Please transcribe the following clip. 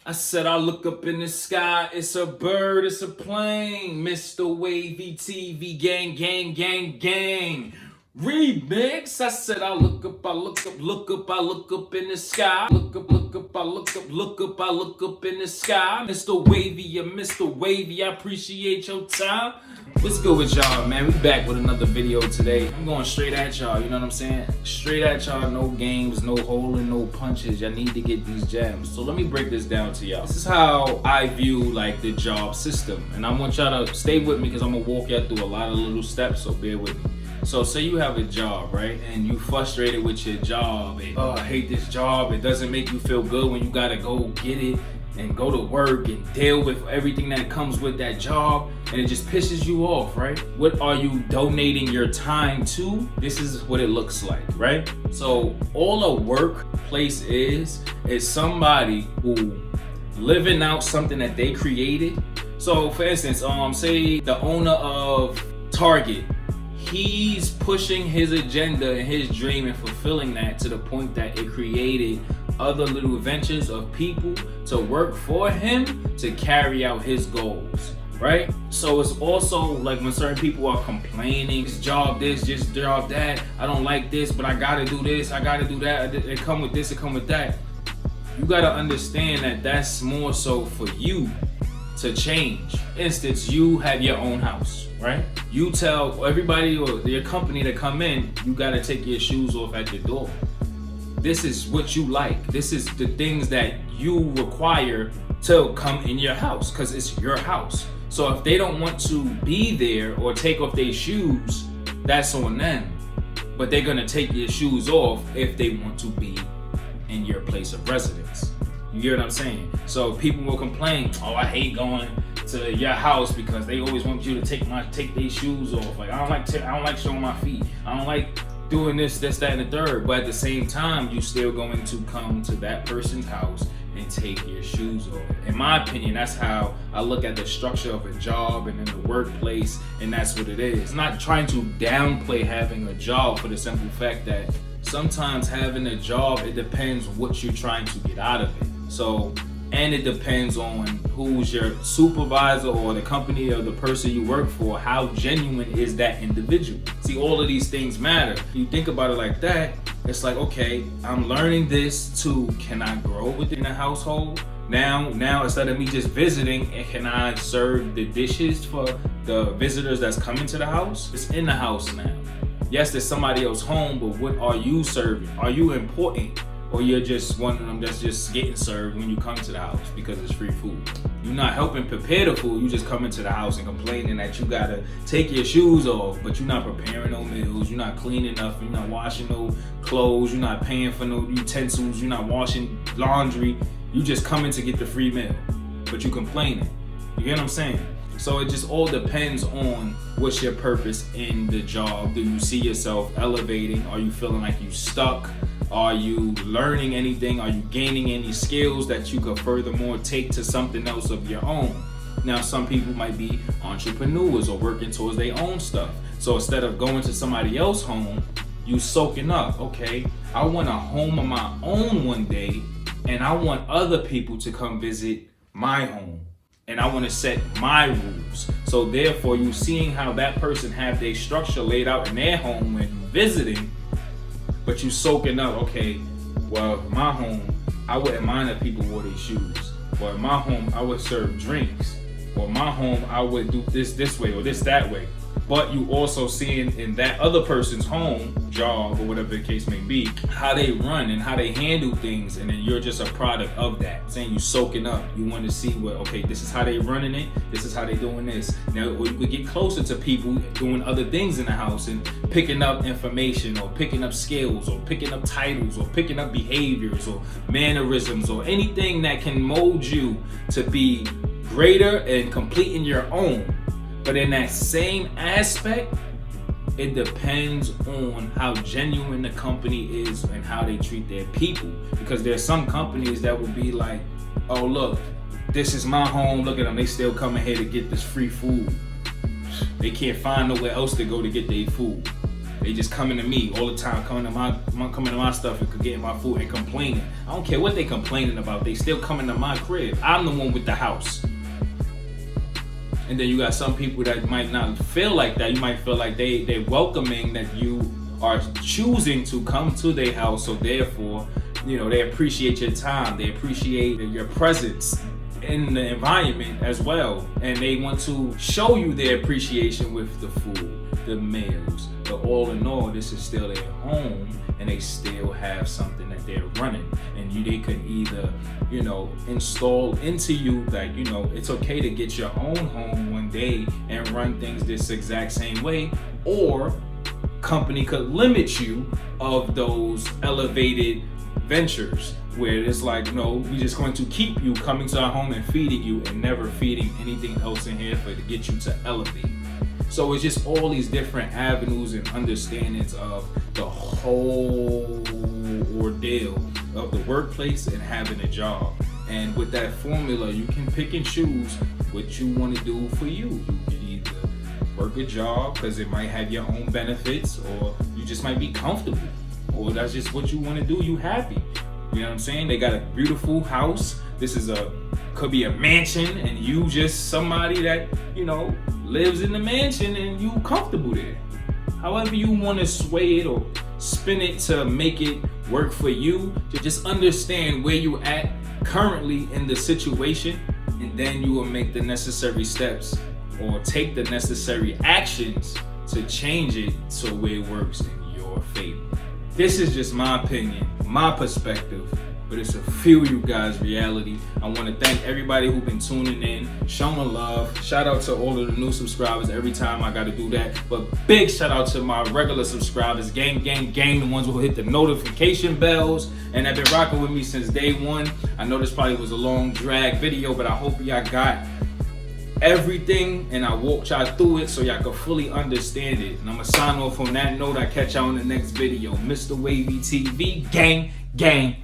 I said I look up in the sky, it's a bird, it's a plane. Mr. Wavy TV, gang, gang, gang, gang. Remix. I said I look up, I look up, look up, I look up in the sky. Look up, look up, I look up, look up, I look up in the sky. Mr. Wavy, yeah, Mr. Wavy, I appreciate your time. What's good with y'all, man? We back with another video today. I'm going straight at y'all, you know what I'm saying? Straight at y'all, no games, no holding, no punches. Y'all need to get these gems. So let me break this down to y'all. This is how I view like the job system. And I want y'all to stay with me because I'm gonna walk y'all through a lot of little steps, so bear with me. So say you have a job, right? And you frustrated with your job. And, oh, I hate this job. It doesn't make you feel good when you gotta go get it and go to work and deal with everything that comes with that job, and it just pisses you off, right? What are you donating your time to? This is what it looks like, right? So all a workplace is somebody who living out something that they created. So for instance, say the owner of Target, he's pushing his agenda and his dream and fulfilling that to the point that it created other little ventures of people to work for him to carry out his goals, right? So it's also like when certain people are complaining, just job this, just job that, I don't like this, but I gotta do this, I gotta do that, it come with this, it come with that. You gotta understand that that's more so for you to change. Instance, you have your own house, right? You tell everybody or your company to come in, you gotta take your shoes off at the door. This is what you like. This is the things that you require to come in your house because it's your house. So if they don't want to be there or take off their shoes, that's on them. But they're gonna take your shoes off if they want to be in your place of residence. You get what I'm saying? So people will complain, oh, I hate going to your house because they always want you to take their shoes off. Like I don't like showing my feet. I don't like doing this, that, and the third. But at the same time, you still going to come to that person's house and take your shoes off. In my opinion, that's how I look at the structure of a job and in the workplace, and that's what it is. I'm not trying to downplay having a job for the simple fact that sometimes having a job, it depends what you're trying to get out of it. So, and it depends on who's your supervisor or the company or the person you work for, how genuine is that individual. See, all of these things matter. You think about it like that, it's like, okay, I'm learning this too. Can I grow within the household? Now instead of me just visiting, can I serve the dishes for the visitors that's coming to the house? It's in the house now. Yes, there's somebody else home, but what are you serving? Are you important? Or you're just one of them that's just getting served when you come to the house because it's free food. You're not helping prepare the food, you just come into the house and complaining that you gotta take your shoes off, but you're not preparing no meals, you're not cleaning nothing, you're not washing no clothes, you're not paying for no utensils, you're not washing laundry, you just coming to get the free meal, but you complaining. You get what I'm saying? So it just all depends on what's your purpose in the job. Do you see yourself elevating? Are you feeling like you stuck? Are you learning anything? Are you gaining any skills that you could furthermore take to something else of your own? Now, some people might be entrepreneurs or working towards their own stuff. So instead of going to somebody else's home, you soaking up. Okay, I want a home of my own one day, and I want other people to come visit my home. And I want to set my rules. So therefore, you seeing how that person have their structure laid out in their home when visiting, but you soaking up, okay, well, in my home, I wouldn't mind if people wore their shoes. Or in my home, I would serve drinks. Or in my home, I would do this way or this that way. But you also seeing in that other person's home, job, or whatever the case may be, how they run and how they handle things, and then you're just a product of that. Saying you soaking up, you want to see what, okay, this is how they running it, this is how they doing this. Now you could get closer to people doing other things in the house and picking up information or picking up skills or picking up titles or picking up behaviors or mannerisms or anything that can mold you to be greater and complete in your own. But in that same aspect, it depends on how genuine the company is and how they treat their people. Because there's some companies that will be like, oh look, this is my home, look at them, they still coming here to get this free food. They can't find nowhere else to go to get their food. They just coming to me all the time, coming to my stuff and getting my food and complaining. I don't care what they complaining about. They still coming to my crib. I'm the one with the house. And then you got some people that might not feel like that. You might feel like they're welcoming that you are choosing to come to their house. So therefore, you know, they appreciate your time. They appreciate your presence in the environment as well. And they want to show you their appreciation with the food, the meals. But all in all, this is still their home, and they still have something that they're running. And they could either, you know, install into you that, you know, it's okay to get your own home one day and run things this exact same way, or company could limit you of those elevated ventures where it's like, no, we're just going to keep you coming to our home and feeding you and never feeding anything else in here to get you to elevate. So it's just all these different avenues and understandings of the whole ordeal of the workplace and having a job. And with that formula, you can pick and choose what you want to do for you. You can either work a job because it might have your own benefits, or you just might be comfortable, or that's just what you want to do. You happy. You know what I'm saying? They got a beautiful house. This is could be a mansion, and you just somebody that, you know, lives in the mansion and you comfortable there. However you want to sway it or spin it to make it work for you, just understand where you at currently in the situation, and then you will make the necessary steps or take the necessary actions to change it so where it works in your favor. This is just my opinion, my perspective, but it's a few of you guys' reality. I want to thank everybody who's been tuning in, showing love. Shout out to all of the new subscribers every time I got to do that. But big shout out to my regular subscribers, gang, the ones who hit the notification bells and have been rocking with me since day one. I know this probably was a long drag video, but I hope y'all got everything and I walked y'all through it so y'all could fully understand it. And I'm gonna sign off on that note. I'll catch y'all in the next video. Mr. Wavy TV, gang.